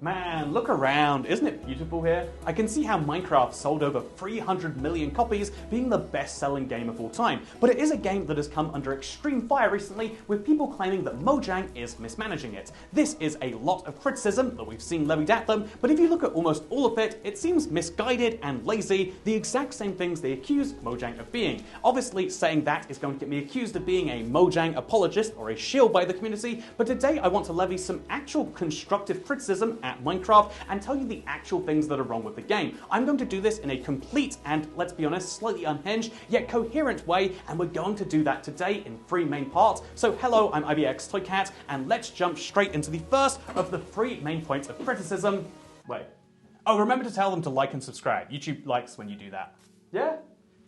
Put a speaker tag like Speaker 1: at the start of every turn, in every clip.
Speaker 1: Man, look around, isn't it beautiful here? I can see how Minecraft sold over 300 million copies, being the best-selling game of all time. But it is a game that has come under extreme fire recently, with people claiming that Mojang is mismanaging it. This is a lot of criticism that we've seen levied at them, but if you look at almost all of it, it seems misguided and lazy, the exact same things they accuse Mojang of being. Obviously, saying that is going to get me accused of being a Mojang apologist or a shield by the community, but today I want to levy some actual constructive criticism at Minecraft and tell you the actual things that are wrong with the game. I'm going to do this in a complete and, let's be honest, slightly unhinged yet coherent way, and we're going to do that today in 3 main parts. So hello, I'm IBX Toycat, and let's jump straight into the first of the 3 main points of criticism. Wait. Oh, remember to tell them to like and subscribe. YouTube likes when you do that. Yeah?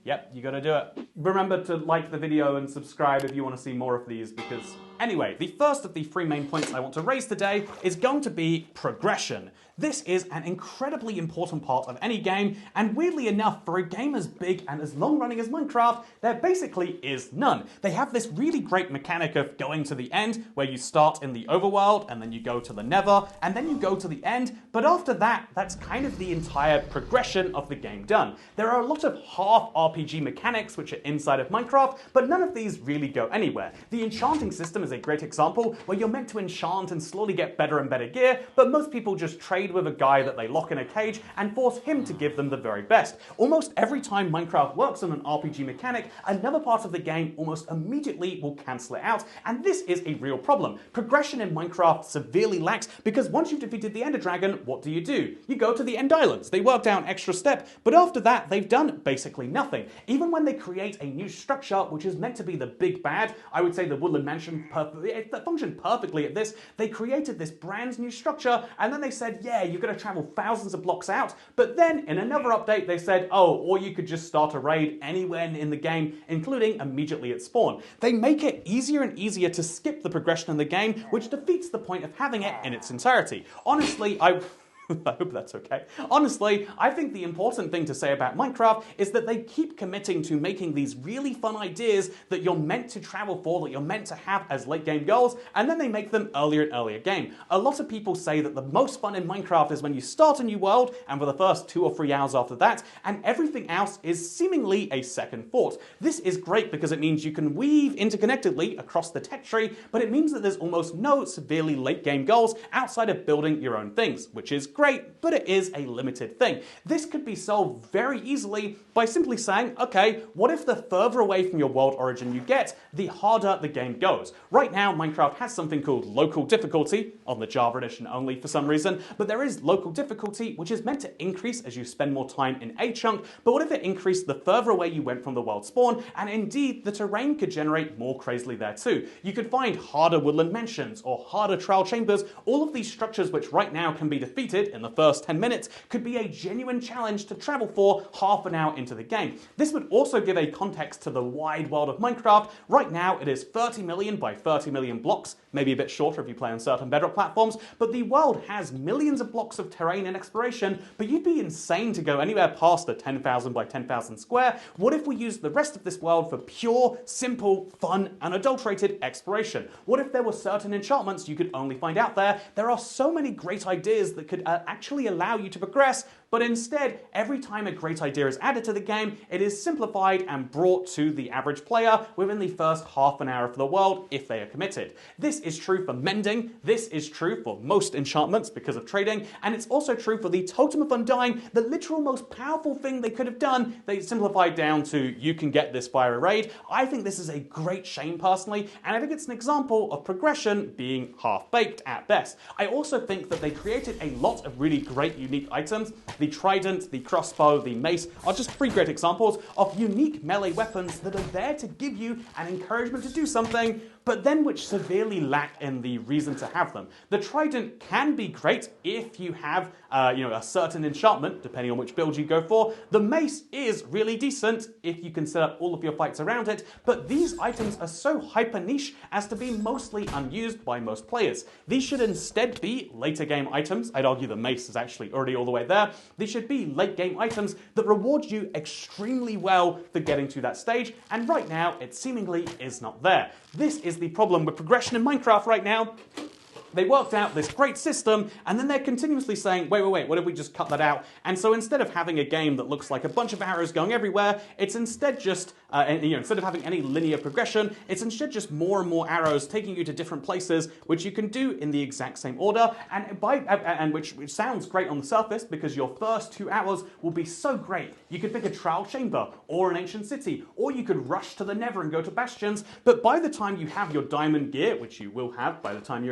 Speaker 1: Yep, you gotta do it. Remember to like the video and subscribe if you want to see more of these, because... Anyway, the first of the 3 main points I want to raise today is going to be progression. This is an incredibly important part of any game, and weirdly enough, for a game as big and as long-running as Minecraft, there basically is none. They have this really great mechanic of going to the end, where you start in the overworld, and then you go to the nether, and then you go to the end, but after that, that's kind of the entire progression of the game done. There are a lot of half RPG mechanics which are inside of Minecraft, but none of these really go anywhere. The enchanting system is a great example, where you're meant to enchant and slowly get better and better gear, but most people just trade with a guy that they lock in a cage and force him to give them the very best. Almost every time Minecraft works on an RPG mechanic, another part of the game almost immediately will cancel it out, and this is a real problem. Progression in Minecraft severely lacks, because once you've defeated the Ender Dragon, what do? You go to the End Islands. They work down extra step, but after that, they've done basically nothing. Even when they create a new structure, which is meant to be the big bad, I would say the Woodland Mansion it functioned perfectly at this. They created this brand new structure, and then they said, yeah, you're going to travel thousands of blocks out, but then in another update they said, oh, or you could just start a raid anywhere in the game, including immediately at spawn. They make it easier and easier to skip the progression in the game, which defeats the point of having it in its entirety. Honestly, I hope that's okay. Honestly, I think the important thing to say about Minecraft is that they keep committing to making these really fun ideas that you're meant to travel for, that you're meant to have as late game goals, and then they make them earlier and earlier game. A lot of people say that the most fun in Minecraft is when you start a new world, and for the first 2 or 3 hours after that, and everything else is seemingly a second thought. This is great because it means you can weave interconnectedly across the tech tree, but it means that there's almost no severely late game goals outside of building your own things, which is great, but it is a limited thing. This could be solved very easily by simply saying, okay, what if the further away from your world origin you get, the harder the game goes? Right now, Minecraft has something called local difficulty, on the Java edition only for some reason, but there is local difficulty, which is meant to increase as you spend more time in a chunk, but what if it increased the further away you went from the world spawn, and indeed, the terrain could generate more crazily there too. You could find harder woodland mansions, or harder trial chambers. All of these structures which right now can be defeated in the first 10 minutes could be a genuine challenge to travel for half an hour into the game. This would also give a context to the wide world of Minecraft. Right now it is 30 million by 30 million blocks, maybe a bit shorter if you play on certain Bedrock platforms, but the world has millions of blocks of terrain and exploration, but you'd be insane to go anywhere past the 10,000 by 10,000 square. What if we used the rest of this world for pure, simple, fun, unadulterated exploration? What if there were certain enchantments you could only find out there? There are so many great ideas that could actually allow you to progress, but instead, every time a great idea is added to the game, it is simplified and brought to the average player within the first half an hour of the world, if they are committed. This is true for mending, this is true for most enchantments because of trading, and it's also true for the Totem of Undying, the literal most powerful thing they could have done. They simplified down to, you can get this via a raid. I think this is a great shame personally, and I think it's an example of progression being half-baked at best. I also think that they created a lot of really great unique items. The trident, the crossbow, the mace are just 3 great examples of unique melee weapons that are there to give you an encouragement to do something, but then which severely lack in the reason to have them. The trident can be great if you have a certain enchantment, depending on which build you go for. The mace is really decent if you can set up all of your fights around it, but these items are so hyper niche as to be mostly unused by most players. These should instead be later game items. I'd argue the mace is actually already all the way there. These should be late game items that reward you extremely well for getting to that stage, and right now it seemingly is not there. This is the problem with progression in Minecraft right now. They worked out this great system, and then they're continuously saying, wait, what if we just cut that out? And so instead of having a game that looks like a bunch of arrows going everywhere, it's instead just, instead of having any linear progression, it's instead just more and more arrows taking you to different places, which you can do in the exact same order, and which sounds great on the surface because your first 2 hours will be so great. You could pick a trial chamber or an ancient city, or you could rush to the Nether and go to bastions. But by the time you have your diamond gear, which you will have by the time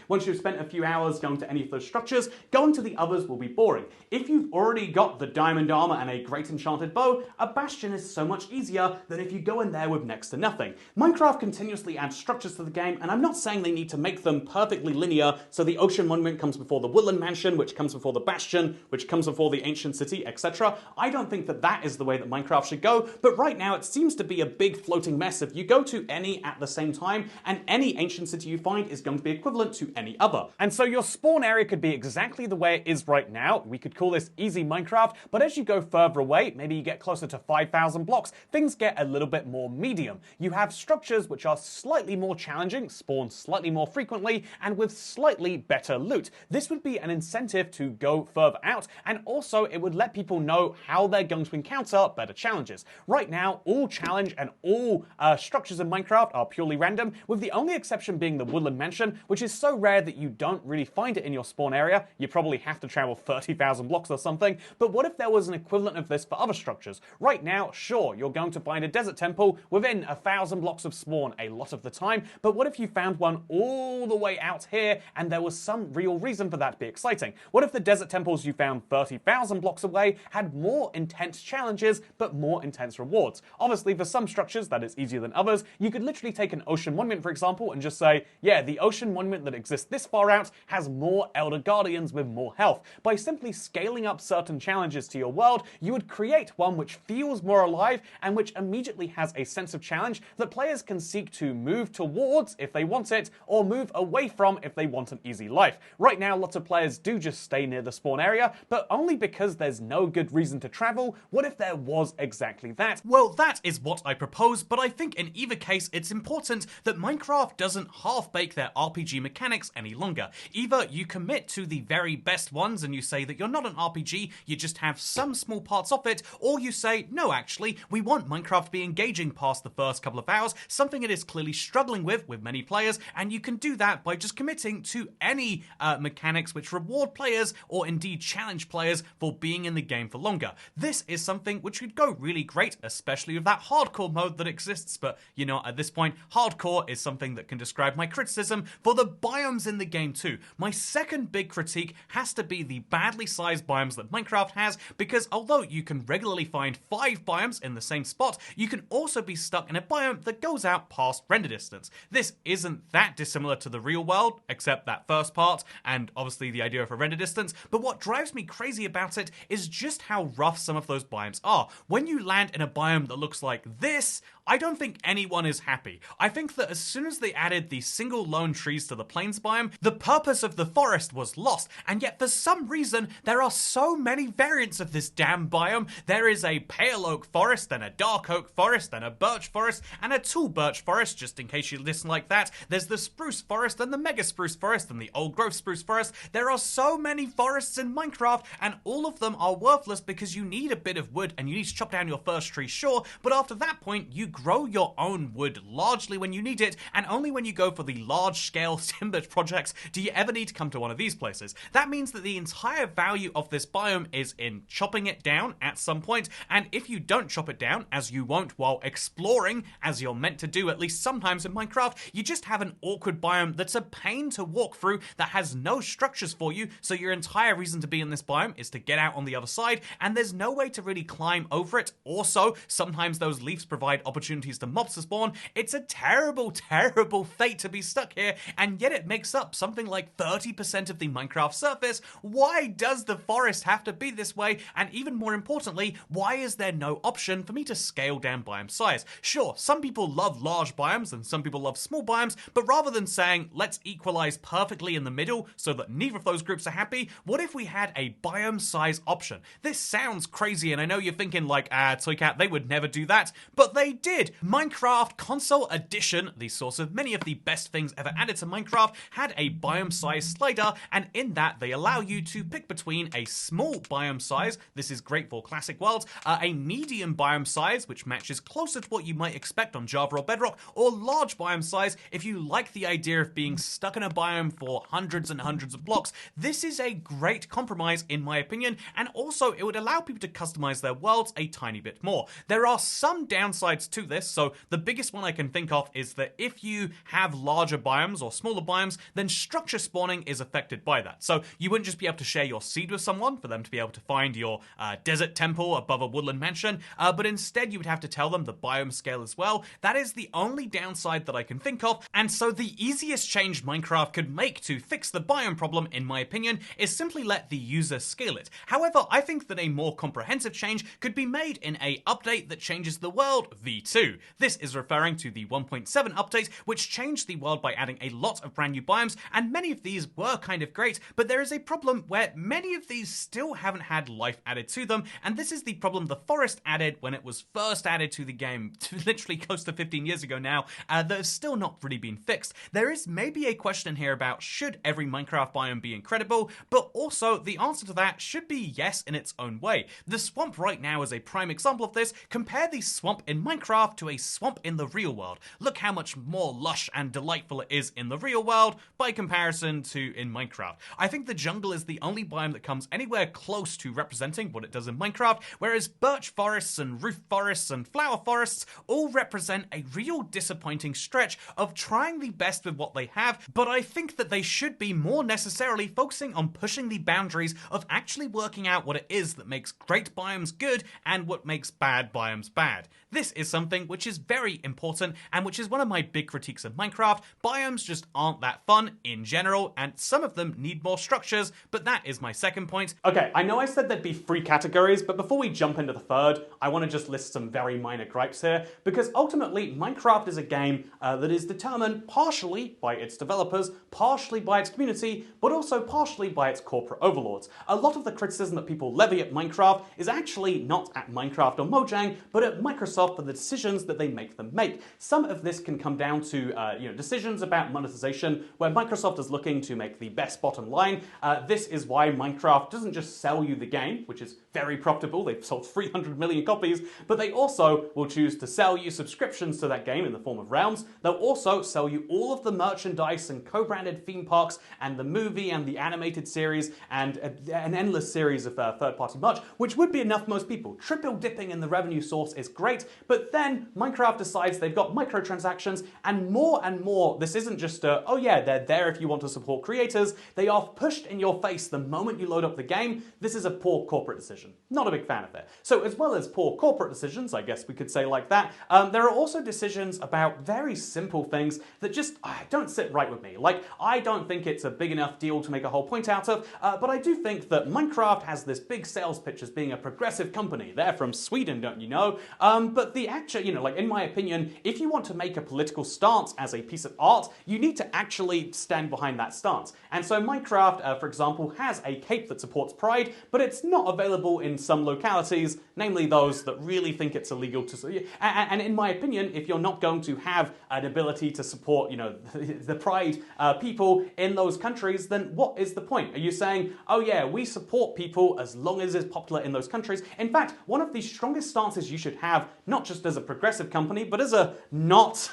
Speaker 1: once you've spent a few hours going to any of those structures, going to the others will be boring. If you've already got the diamond armor and a great enchanted bow, a bastion is so much easier than if you go in there with next to nothing. Minecraft continuously adds structures to the game, and I'm not saying they need to make them perfectly linear, so the ocean monument comes before the woodland mansion, which comes before the bastion, which comes before the ancient city, etc. I don't think that that is the way that Minecraft should go, but right now it seems to be a big floating mess if you go to any at the same time, and any ancient city you find is going to be equivalent to any other. And so your spawn area could be exactly the way it is right now. We could call this easy Minecraft, but as you go further away, maybe you get closer to 5,000 blocks, things get a little bit more medium. You have structures which are slightly more challenging, spawn slightly more frequently, and with slightly better loot. This would be an incentive to go further out, and also it would let people know how they're going to encounter better challenges. Right now, all challenge and all structures in Minecraft are purely random, with the only exception being the woodland mansion, which is so rare that you don't really find it in your spawn area. You probably have to travel 30,000 blocks or something, but what if there was an equivalent of this for other structures? Right now, sure, you're going to find a desert temple within 1,000 blocks of spawn a lot of the time, but what if you found one all the way out here and there was some real reason for that to be exciting? What if the desert temples you found 30,000 blocks away had more intense challenges but more intense rewards? Obviously, for some structures that is easier than others. You could literally take an ocean monument, for example, and just say, yeah, the ocean monument that exists this far out has more elder guardians with more health. By simply scaling up certain challenges to your world, you would create one which feels more alive and which immediately has a sense of challenge that players can seek to move towards if they want it, or move away from if they want an easy life. Right now, lots of players do just stay near the spawn area, but only because there's no good reason to travel. What if there was exactly that?
Speaker 2: Well, that is what I propose, but I think in either case it's important that Minecraft doesn't half-bake their RPG mechanics any longer. Either you commit to the very best ones and you say that you're not an RPG, you just have some small parts of it, or you say, no, actually, we want Minecraft to be engaging past the first couple of hours, something it is clearly struggling with many players, and you can do that by just committing to any mechanics which reward players or indeed challenge players for being in the game for longer. This is something which would go really great, especially with that hardcore mode that exists, but you know, at this point, hardcore is something that can describe my criticism for the biomes in the game too. My second big critique has to be the badly sized biomes that Minecraft has, because although you can regularly find 5 biomes in the same spot, you can also be stuck in a biome that goes out past render distance. This isn't that dissimilar to the real world, except that first part, and obviously the idea of a render distance, but what drives me crazy about it is just how rough some of those biomes are. When you land in a biome that looks like this, I don't think anyone is happy. I think that as soon as they added the single lone trees to the plains biome, the purpose of the forest was lost, and yet for some reason there are so many variants of this damn biome. There is a pale oak forest, and a dark oak forest, and a birch forest, and a tall birch forest, just in case you listen like that. There's the spruce forest, and the mega spruce forest, and the old growth spruce forest. There are so many forests in Minecraft, and all of them are worthless because you need a bit of wood and you need to chop down your first tree, sure, but after that point you grow your own wood largely when you need it, and only when you go for the large-scale timber projects do you ever need to come to one of these places. That means that the entire value of this biome is in chopping it down at some point, and if you don't chop it down, as you won't while exploring, as you're meant to do at least sometimes in Minecraft, you just have an awkward biome that's a pain to walk through, that has no structures for you, so your entire reason to be in this biome is to get out on the other side, and there's no way to really climb over it. Also, sometimes those leaves provide opportunities to mobs to spawn. It's a terrible, terrible fate to be stuck here, and yet it makes up something like 30% of the Minecraft surface. Why does the forest have to be this way? And even more importantly, why is there no option for me to scale down biome size? Sure, some people love large biomes and some people love small biomes, but rather than saying, let's equalize perfectly in the middle so that neither of those groups are happy, what if we had a biome size option? This sounds crazy, and I know you're thinking like, Toycat, they would never do that, but they did. did. Minecraft Console Edition, the source of many of the best things ever added to Minecraft, had a biome size slider, and in that they allow you to pick between a small biome size, this is great for classic worlds, a medium biome size, which matches closer to what you might expect on Java or Bedrock, or large biome size if you like the idea of being stuck in a biome for hundreds and hundreds of blocks. This is a great compromise in my opinion, and also it would allow people to customize their worlds a tiny bit more. There are some downsides to this, so the biggest one I can think of is that if you have larger biomes or smaller biomes, then structure spawning is affected by that. So you wouldn't just be able to share your seed with someone for them to be able to find your desert temple above a woodland mansion, but instead you would have to tell them the biome scale as well. That is the only downside that I can think of, and so the easiest change Minecraft could make to fix the biome problem, in my opinion, is simply let the user scale it. However, I think that a more comprehensive change could be made in a update that changes the world v2. This is referring to the 1.7 update, which changed the world by adding a lot of brand new biomes, and many of these were kind of great, but there is a problem where many of these still haven't had life added to them, and this is the problem the forest added when it was first added to the game, literally close to 15 years ago now, that has still not really been fixed. There is maybe a question here about should every Minecraft biome be incredible, but also the answer to that should be yes in its own way. The swamp right now is a prime example of this. Compare the swamp in Minecraft to a swamp in the real world. Look how much more lush and delightful it is in the real world by comparison to in Minecraft. I think the jungle is the only biome that comes anywhere close to representing what it does in Minecraft, whereas birch forests and roof forests and flower forests all represent a real disappointing stretch of trying the best with what they have, but I think that they should be more necessarily focusing on pushing the boundaries of actually working out what it is that makes great biomes good and what makes bad biomes bad. This is something which is very important and which is one of my big critiques of Minecraft. Biomes just aren't that fun in general, and some of them need more structures, but that is my second point.
Speaker 1: Okay, I know I said there'd be 3 categories, but before we jump into the third, I want to just list some very minor gripes here, because ultimately Minecraft is a game that is determined partially by its developers, partially by its community, but also partially by its corporate overlords. A lot of the criticism that people levy at Minecraft is actually not at Minecraft or Mojang, but at Microsoft for the decisions that they make them make. Some of this can come down to decisions about monetization, where Microsoft is looking to make the best bottom line. This is why Minecraft doesn't just sell you the game, which is very profitable, they've sold 300 million copies, but they also will choose to sell you subscriptions to that game in the form of realms. They'll also sell you all of the merchandise and co-branded theme parks and the movie and the animated series and an endless series of third-party merch, which would be enough for most people. Triple dipping in the revenue source is great, but then Minecraft decides they've got microtransactions and more, this isn't just oh yeah, they're there if you want to support creators, they are pushed in your face the moment you load up the game. This is a poor corporate decision. Not a big fan of it. So as well as poor corporate decisions, I guess we could say like that, there are also decisions about very simple things that just don't sit right with me. Like, I don't think it's a big enough deal to make a whole point out of, but I do think that Minecraft has this big sales pitch as being a progressive company. They're from Sweden, don't you know? But the actual, like in my opinion, if you want to make a political stance as a piece of art, you need to actually stand behind that stance. And so Minecraft, for example, has a cape that supports Pride, but it's not available in some localities, namely those that really think it's illegal to. And in my opinion, if you're not going to have an ability to support, the Pride people in those countries, then what is the point? Are you saying, oh yeah, we support people as long as it's popular in those countries? In fact, one of the strongest stances you should have, not just as a progressive company, but as a not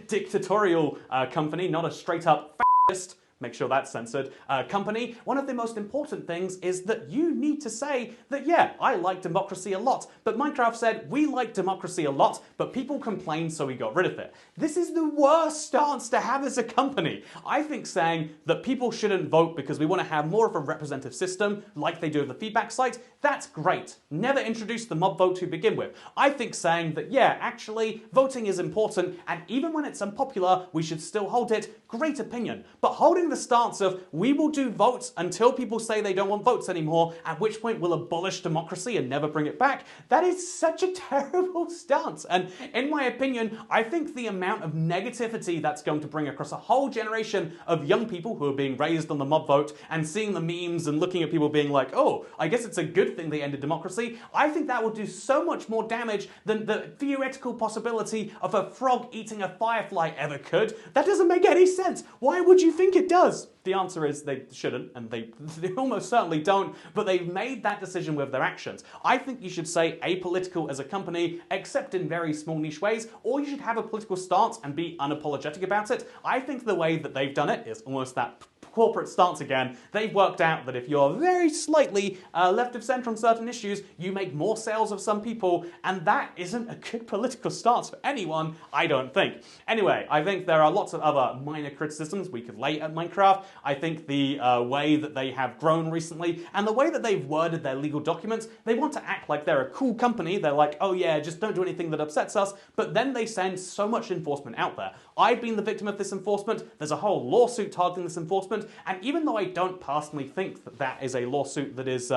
Speaker 1: dictatorial company, not a straight up fascist, make sure that's censored, company, one of the most important things is that you need to say that, yeah, I like democracy a lot, but Minecraft said, we like democracy a lot, but people complained, so we got rid of it. This is the worst stance to have as a company. I think saying that people shouldn't vote because we want to have more of a representative system, like they do with the feedback site, that's great. Never introduce the mob vote to begin with. I think saying that, yeah, actually, voting is important, and even when it's unpopular, we should still hold it, great opinion. But holding having the stance of we will do votes until people say they don't want votes anymore, at which point we'll abolish democracy and never bring it back, that is such a terrible stance. And in my opinion, I think the amount of negativity that's going to bring across a whole generation of young people who are being raised on the mob vote and seeing the memes and looking at people being like, oh, I guess it's a good thing they ended democracy, I think that will do so much more damage than the theoretical possibility of a frog eating a firefly ever could. That doesn't make any sense. Why would you think it does? The answer is they shouldn't, and they almost certainly don't, but they've made that decision with their actions. I think you should say apolitical as a company, except in very small niche ways, or you should have a political stance and be unapologetic about it. I think the way that they've done it is almost that corporate stance again. They've worked out that if you're very slightly left of centre on certain issues, you make more sales of some people, and that isn't a good political stance for anyone, I don't think. Anyway, I think there are lots of other minor criticisms we could lay at Minecraft. I think the way that they have grown recently, and the way that they've worded their legal documents, they want to act like they're a cool company. They're like, oh yeah, just don't do anything that upsets us, but then they send so much enforcement out there. I've been the victim of this enforcement. There's a whole lawsuit targeting this enforcement, and even though I don't personally think that that is a lawsuit that is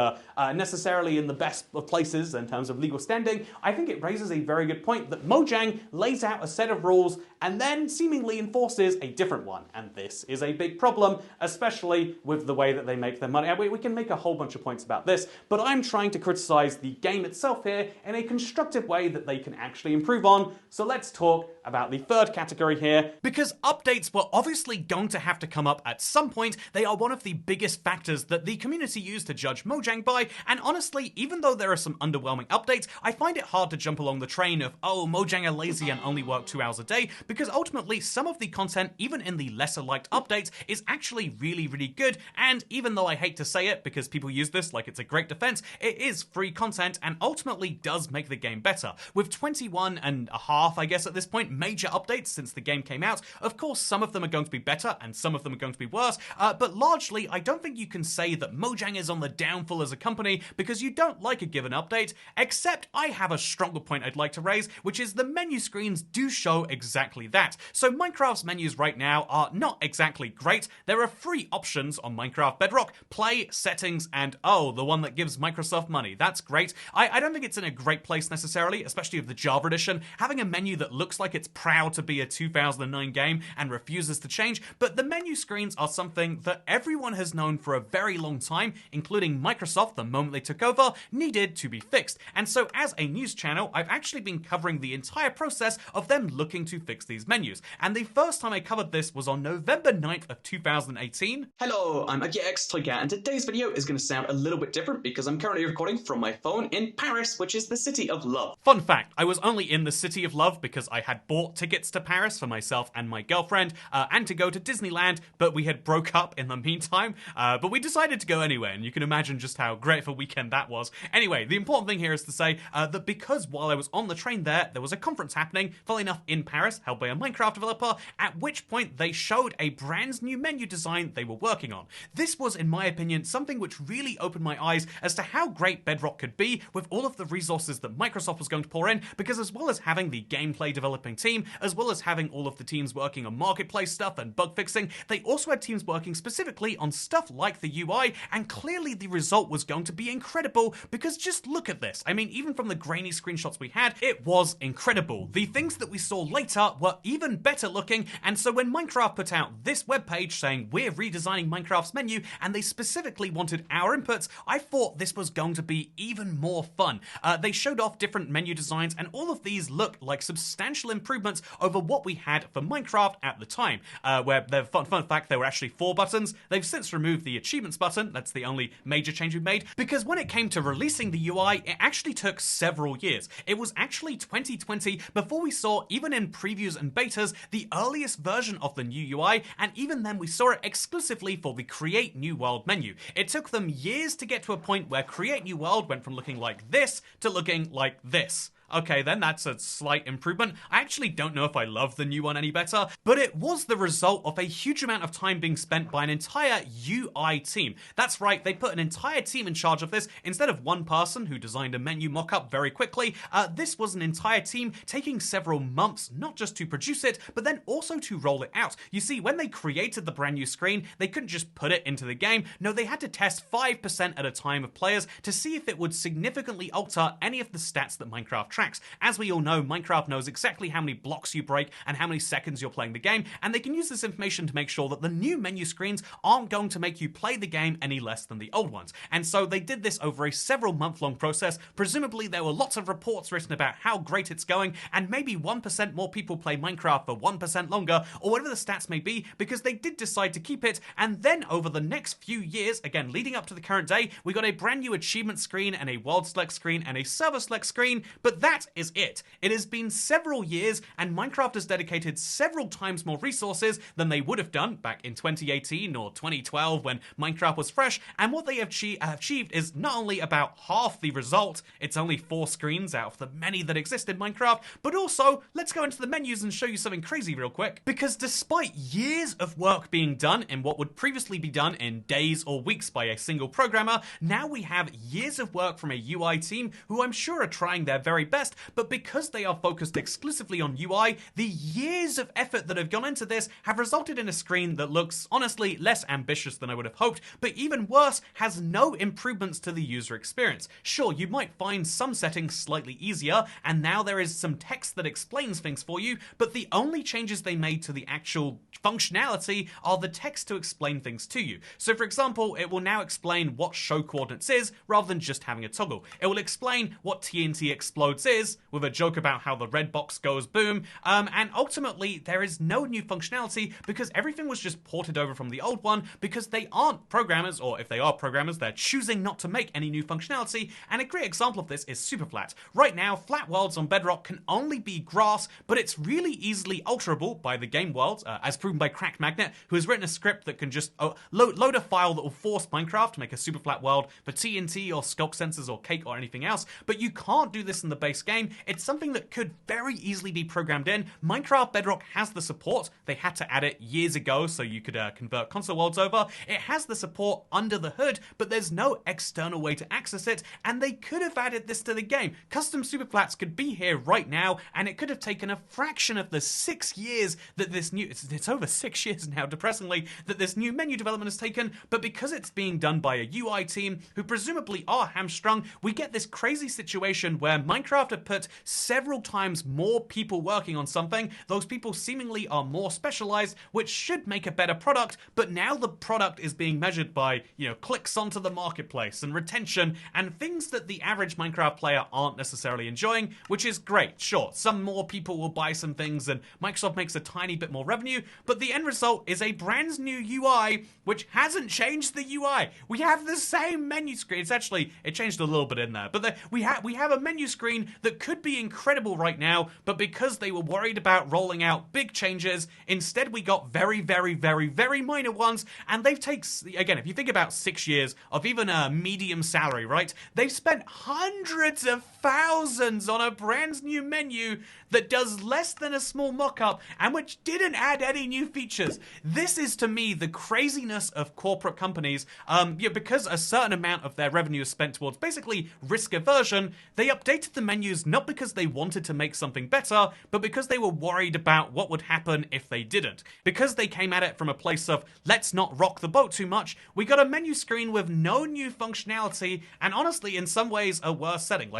Speaker 1: necessarily in the best of places in terms of legal standing, I think it raises a very good point that Mojang lays out a set of rules and then seemingly enforces a different one. And this is a big problem, especially with the way that they make their money. We can make a whole bunch of points about this, but I'm trying to criticize the game itself here in a constructive way that they can actually improve on. So let's talk about the third category here.
Speaker 2: Because updates were obviously going to have to come up at some point. They are one of the biggest factors that the community use to judge Mojang by, and honestly, even though there are some underwhelming updates, I find it hard to jump along the train of, oh, Mojang are lazy and only work 2 hours a day, because ultimately some of the content, even in the lesser liked updates, is actually really, really good, and even though I hate to say it, because people use this like it's a great defense, it is free content and ultimately does make the game better. With 21 and a half, I guess at this point, major updates since the game came out, of course some of them are going to be better and some of them are going to be worse, but largely I don't think you can say that Mojang is on the downfall as a company because you don't like a given update, except I have a stronger point I'd like to raise, which is the menu screens do show exactly that. So Minecraft's menus right now are not exactly great. There are free options on Minecraft Bedrock: play, settings, and oh, the one that gives Microsoft money. That's great. I don't think it's in a great place necessarily, especially with the Java edition, having a menu that looks like it's proud to be a 2009 game and refuses to change, but the menu screens are something that everyone has known for a very long time, including Microsoft the moment they took over, needed to be fixed. And so as a news channel, I've actually been covering the entire process of them looking to fix these menus. And the first time I covered this was on November 9th of 2018.
Speaker 3: Hello, I'm AgiX Toycat, and today's video is going to sound a little bit different because I'm currently recording from my phone in Paris, which is the city of love.
Speaker 2: Fun fact, I was only in the city of love because I had bought tickets to Paris for myself and my girlfriend, and to go to Disneyland, but we had broke up in the meantime, but we decided to go anyway, and you can imagine just how great of a weekend that was. Anyway, the important thing here is to say that because while I was on the train there was a conference happening, funnily enough in Paris, held by a Minecraft developer, at which point they showed a brand new menu design they were working on. This was, in my opinion, something which really opened my eyes as to how great Bedrock could be with all of the resources that Microsoft was going to pour in, because as well as having the gameplay developing team, as well as having all of the teams working on marketplace stuff and bug fixing, they also had teams working specifically on stuff like the UI, and clearly the result was going to be incredible, because just look at this. I mean, even from the grainy screenshots we had, it was incredible. The things that we saw later were even better looking, and so when Minecraft put out this webpage saying we're redesigning Minecraft's menu, and they specifically wanted our inputs, I thought this was going to be even more fun. They showed off different menu designs, and all of these look like substantial improvements over what we had for Minecraft at the time, where the fun fact, there were actually 4 buttons. They've since removed the achievements button. That's the only major change we've made, because when it came to releasing the UI, it actually took several years. It was actually 2020 before we saw, even in previews and betas, the earliest version of the new UI, and even then we saw it exclusively for the Create New World menu. It took them years to get to a point where Create New World went from looking like this to looking like this. okay then, that's a slight improvement. I actually don't know if I love the new one any better, but it was the result of a huge amount of time being spent by an entire UI team. That's right, they put an entire team in charge of this instead of one person who designed a menu mock-up very quickly. This was an entire team taking several months, not just to produce it, but then also to roll it out. You see, when they created the brand new screen, they couldn't just put it into the game. No, they had to test 5% at a time of players to see if it would significantly alter any of the stats that Minecraft tracks. As we all know, Minecraft knows exactly how many blocks you break and how many seconds you're playing the game, and they can use this information to make sure that the new menu screens aren't going to make you play the game any less than the old ones. And so they did this over a several month-long process. Presumably there were lots of reports written about how great it's going, and maybe 1% more people play Minecraft for 1% longer, or whatever the stats may be, because they did decide to keep it. And then over the next few years, again leading up to the current day, we got a brand new achievement screen and a world select screen and a server select screen, but that is it. It has been several years, and Minecraft has dedicated several times more resources than they would have done back in 2018 or 2012 when Minecraft was fresh, and what they have achieved is not only about half the result, it's only 4 screens out of the many that exist in Minecraft, but also, let's go into the menus and show you something crazy real quick, because despite years of work being done in what would previously be done in days or weeks by a single programmer, now we have years of work from a UI team who I'm sure are trying their very best, but because they are focused exclusively on UI, the years of effort that have gone into this have resulted in a screen that looks, honestly, less ambitious than I would have hoped, but even worse, has no improvements to the user experience. Sure, you might find some settings slightly easier, and now there is some text that explains things for you, but the only changes they made to the actual functionality are the text to explain things to you. So for example, it will now explain what show coordinates is, rather than just having a toggle. It will explain what TNT explodes is, with a joke about how the red box goes boom, and ultimately there is no new functionality because everything was just ported over from the old one, because they aren't programmers, or if they are programmers, they're choosing not to make any new functionality. And a great example of this is Superflat. Right now, flat worlds on Bedrock can only be grass, but it's really easily alterable by the game world, as proven by Cracked Magnet, who has written a script that can just load a file that will force Minecraft to make a super flat world for TNT or sculk sensors or cake or anything else, but you can't do this in the base game. It's something that could very easily be programmed in. Minecraft Bedrock has the support. They had to add it years ago so you could convert console worlds over. It has the support under the hood, but there's no external way to access it, and they could have added this to the game. Custom superflats could be here right now, and it could have taken a fraction of the 6 years that this new, it's over 6 years now, depressingly, that this new menu development has taken, but because it's being done by a UI team who presumably are hamstrung, we get this crazy situation where Minecraft have put several times more people working on something. Those people seemingly are more specialized, which should make a better product, but now the product is being measured by, clicks onto the marketplace and retention and things that the average Minecraft player aren't necessarily enjoying, which is great. Sure, some more people will buy some things and Microsoft makes a tiny bit more revenue, but the end result is a brand new UI which hasn't changed the UI. We have the same menu screen. It changed a little bit in there, but we have a menu screen that could be incredible right now, but because they were worried about rolling out big changes, instead we got very, very, very, very minor ones, and they've taken, again, if you think about 6 years of even a medium salary, right? They've spent hundreds of thousands on a brand new menu that does less than a small mock-up and which didn't add any new features. This is, to me, the craziness of corporate companies. Because a certain amount of their revenue is spent towards basically risk aversion, they updated the menus not because they wanted to make something better, but because they were worried about what would happen if they didn't. Because they came at it from a place of, let's not rock the boat too much, we got a menu screen with no new functionality, and honestly, in some ways, a worse setting.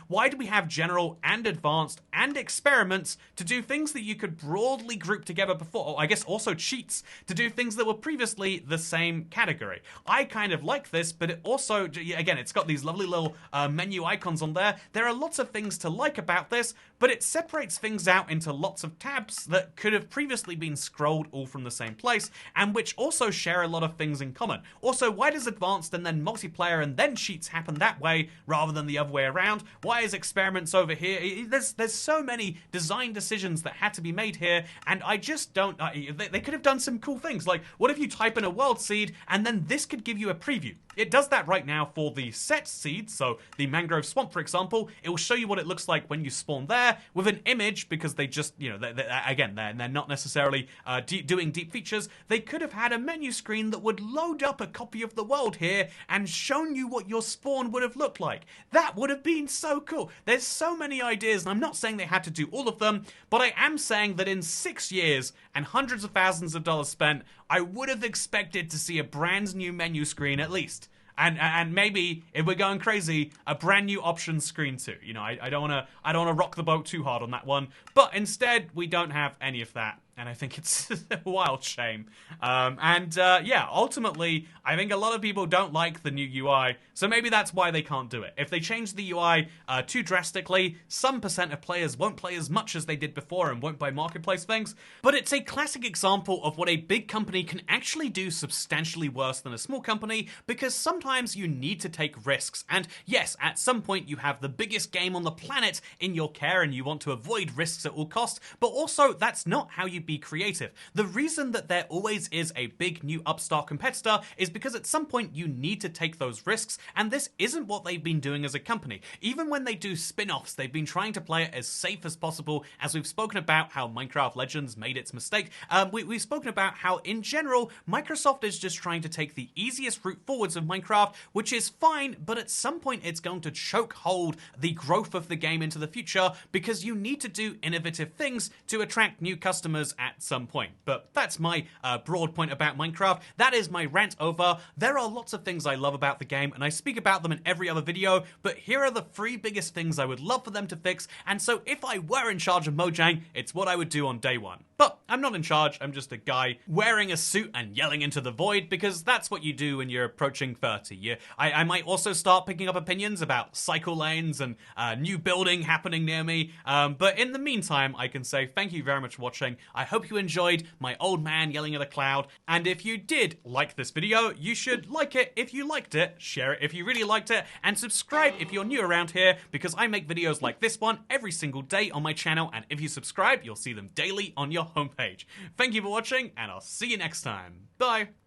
Speaker 2: Why do we have general and advanced and experiments to do things that you could broadly group together before, or I guess also cheats, to do things that were previously the same category? I kind of like this, but it also, again, it's got these lovely little menu icons on there. There are lots of things to like about this, but it separates things out into lots of tabs that could have previously been scrolled all from the same place, and which also share a lot of things in common. Also, why does advanced and then multiplayer and then cheats happen that way rather than the other way around? Why is experiments over here? There's so many design decisions that had to be made here, and I just don't, they could have done some cool things. Like, what if you type in a world seed and then this could give you a preview? It does that right now for the set seeds, so the mangrove swamp, for example. It will show you what it looks like when you spawn there with an image, because they just, you know, they're not necessarily doing deep features. They could have had a menu screen that would load up a copy of the world here and shown you what your spawn would have looked like. That would have been so cool. There's so many ideas, and I'm not saying they had to do all of them, but I am saying that in 6 years and hundreds of thousands of dollars spent, I would have expected to see a brand new menu screen at least. And maybe, if we're going crazy, a brand new options screen too. You know, I don't wanna rock the boat too hard on that one. But instead, we don't have any of that. And I think it's a wild shame. Yeah, ultimately, I think a lot of people don't like the new UI, so maybe that's why they can't do it. If they change the UI too drastically, some percent of players won't play as much as they did before and won't buy marketplace things. But it's a classic example of what a big company can actually do substantially worse than a small company, because sometimes you need to take risks. And yes, at some point you have the biggest game on the planet in your care and you want to avoid risks at all costs, but also that's not how you be creative. The reason that there always is a big new upstart competitor is because at some point you need to take those risks, and this isn't what they've been doing as a company. Even when they do spin-offs, they've been trying to play it as safe as possible, as we've spoken about how Minecraft Legends made its mistake. We've spoken about how, in general, Microsoft is just trying to take the easiest route forwards of Minecraft, which is fine, but at some point it's going to choke hold the growth of the game into the future, because you need to do innovative things to attract new customers at some point. But that's my broad point about Minecraft. That is my rant over. There are lots of things I love about the game, and I speak about them in every other video, but here are the 3 biggest things I would love for them to fix, and so if I were in charge of Mojang, it's what I would do on day one. But I'm not in charge, I'm just a guy wearing a suit and yelling into the void, because that's what you do when you're approaching 30. I might also start picking up opinions about cycle lanes and new building happening near me, but in the meantime, I can say thank you very much for watching. I hope you enjoyed my old man yelling at a cloud, and if you did like this video, you should like it if you liked it, share it if you really liked it, and subscribe if you're new around here, because I make videos like this one every single day on my channel, and if you subscribe, you'll see them daily on your homepage. Thank you for watching, and I'll see you next time. Bye!